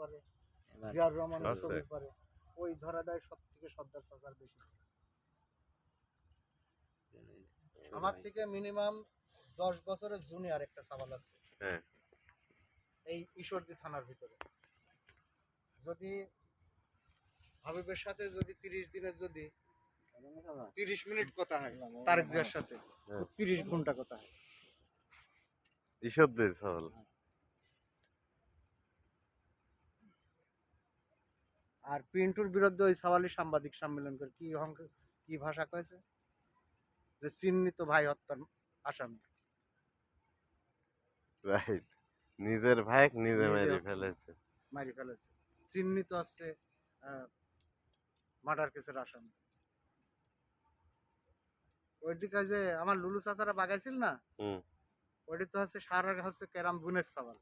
পারে, জিয়াউর রহমানের ছবির পারে, ওই ধরাটাই সব থেকে সর্দার চাচার বেশি। আমার থেকে মিনিমাম 10 বছরের জুনিয়র একটা সাবাল আছে এই ঈশ্বরদী থানার ভিতরে। যদি হাবিবের সাথে যদি 30 দিনের যদি 30 মিনিট কথা হয়, তারেক জিয়ার সাথে 30 ঘন্টা কথা হয় ঈশ্বরদীর সাবাল। আর পিন্টুর বিরুদ্ধে ওই সাওয়ালি সাংবাদিক সম্মেলন করে কি ভাষা কয়েছে যে চিহ্নিত ভাই হত্যার আসামি। রাইট, নিজের ভাই নিজে মেরে ফেলেছে। চিহ্নিত আছে মার্ডার কেসের আসামি। ওইদিকে যে আমার লুলু চাচারা বাগাইছিল না, ওইটি তো হচ্ছে সারার হচ্ছে ক্যারাম বুনের সাওয়াল,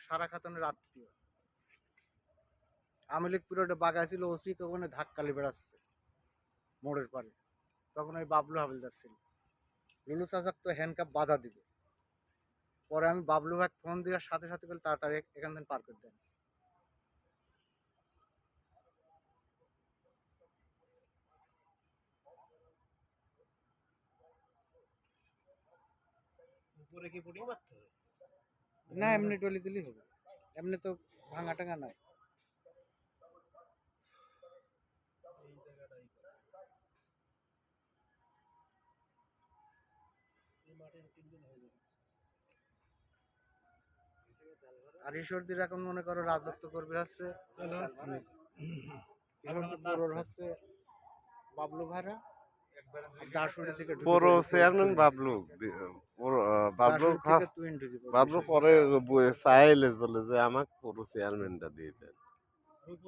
সারা খাতুনের আত্মীয়। আওয়ামী লীগ পিরিয়ডে বাগাইছিল, ওসি ওখানে ধাক্কালি বেড়াচ্ছে মোড়ের পারে, তখন ওই বাবলু হাবিলদার ছিল। লুলু চাচার তো হ্যান্ডকাপ বাধা দিবে, পরে আমি বাবলু ভাই ফোন দেওয়ার সাথে সাথে বলে তাড়াতাড়ি এখান থেকে পার করে দেন। না এমনি টলি দিলেই হবে, এমনি তো ভাঙা টাঙা নাই। আর ঈশ্বরদীর এখন মনে করো রাজত্ব করবে হচ্ছে হচ্ছে বাবলু ভাড়া, দাসুরি থেকে পুরো চেয়ারম্যান বাবলু, বাবলু পরে চাইলে বলে যে আমাকে পুরো চেয়ারম্যানটা দিয়ে দেন।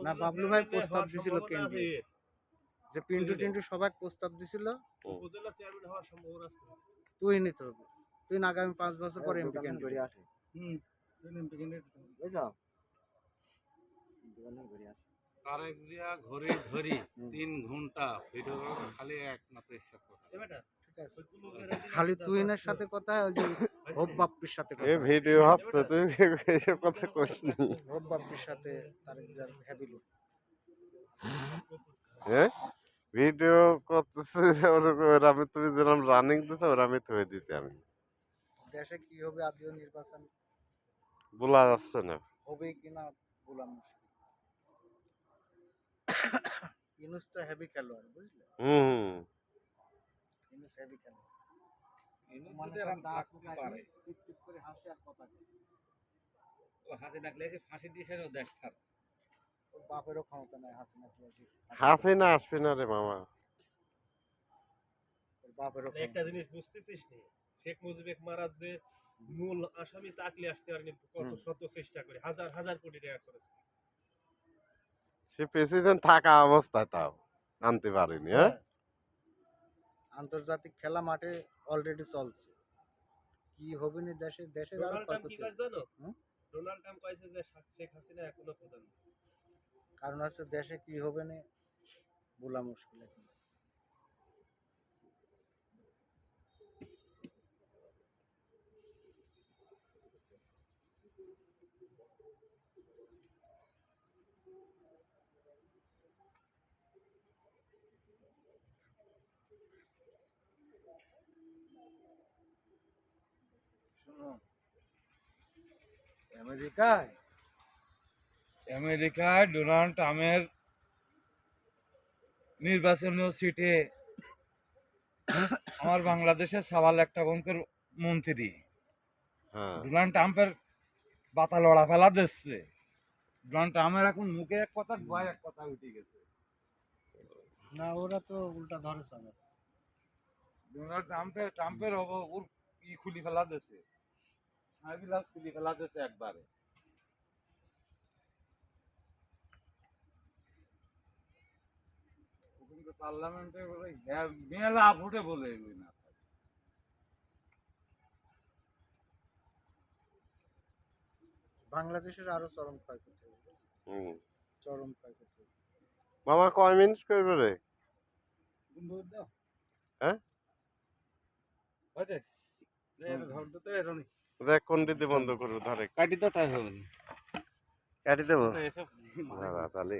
না, বাবলু ভাই প্রস্তাব দিছিল কেন্দ্রে, যে পিন্টু টিন্টু সবাই প্রস্তাব দিছিল তুই নিতে হবে, তুই না আগামী 5 বছর পরে এমপি ক্যান্ডিডেট আসে। তারেক জিয়া ঘড়ি ধরি 3 ঘন্টা ভিডিও খালি একমাত্র ইচ্ছা করে খালি তুহিনের সাথে কথা হয়, ওই যে হোপ বাপ্পির সাথে কথা এই ভিডিও হচ্ছে, তুই এসব কথা কইসনি। হোপ বাপ্পির সাথে তারেক জিয়ার হেভি লুক। হ্যাঁ, ভিডিও করতেছে আমি, তুমি যেরকম রানিং দিছো ওরা আমি থয়ে দিছি। আমি দেশে কি হবে আদিও নির্বাচন বলা যাচ্ছে না, হবে কিনা বলা মুশকিল। ইউনুস তো হেভি খেলোয়াড়, বুঝলে? ইউনুস হেভি খেলোয়াড়, করে হাসে আর কথা হাতে ডাকলে ফাঁসি দিয়ে দেখ ওর বাপেরও ক্ষমতা নাই হাসিনা আসবে না রে মামা। ওর বাপেরও একটা জিনিস বুঝতেছিস নি, শেখ মুজিবের মারার যে মূল আসামি তাকলে আসতে পারেনি, কত শত চেষ্টা করে হাজার হাজার কোটি টাকা করেছে। সে প্রেসিডেন্ট থাকা অবস্থায় তাও আনতে পারেনি। হ্যাঁ, আন্তর্জাতিক খেলা মাঠে অলরেডি চলছে, কি হবে না দেশের ডোনাল্ড ট্রাম্প কি কইছে জানো? ডোনাল্ড ট্রাম্প কইছে যে শেখ হাসিনা এখনো প্রধানমন্ত্রী। কারণ আছে দেশে কি হবে না বলা মুশকিল এখন। আমেরিকায় ডোনাল্ড ট্রাম্পের নির্বাচনীয় সিটে আমার বাংলাদেশের সাবাল একটা বঙ্কের মন্ত্রী ডোনাল্ড ট্রাম্পের বাতা লড়া ফেলা দিচ্ছে। ডোনাল্ড ট্রাম্পের এখন মুখে এক কথা ভয় এক কথা উঠে গেছে। না ওরা তো উল্টা ধরে চলে। ডোনাল্ড ট্রাম্পের ওর ই খুলি ফেলা দিচ্ছে, সাইবিলাস খুলি ফেলা দিচ্ছে একবারে। পার্লামেন্টে মেলা ভোটে বলে না, বাংলাদেশের আরো চরম ক্ষয়ক্ষতি হবে, চরম ক্ষয়ক্ষতি। মামা কয় মিনিট করবে রে? হ্যাঁ, দেখ কোন দিতে বন্ধ করবো, ধরে কাটি তো তাই হবে। কাটি দেবো এসব তাহলে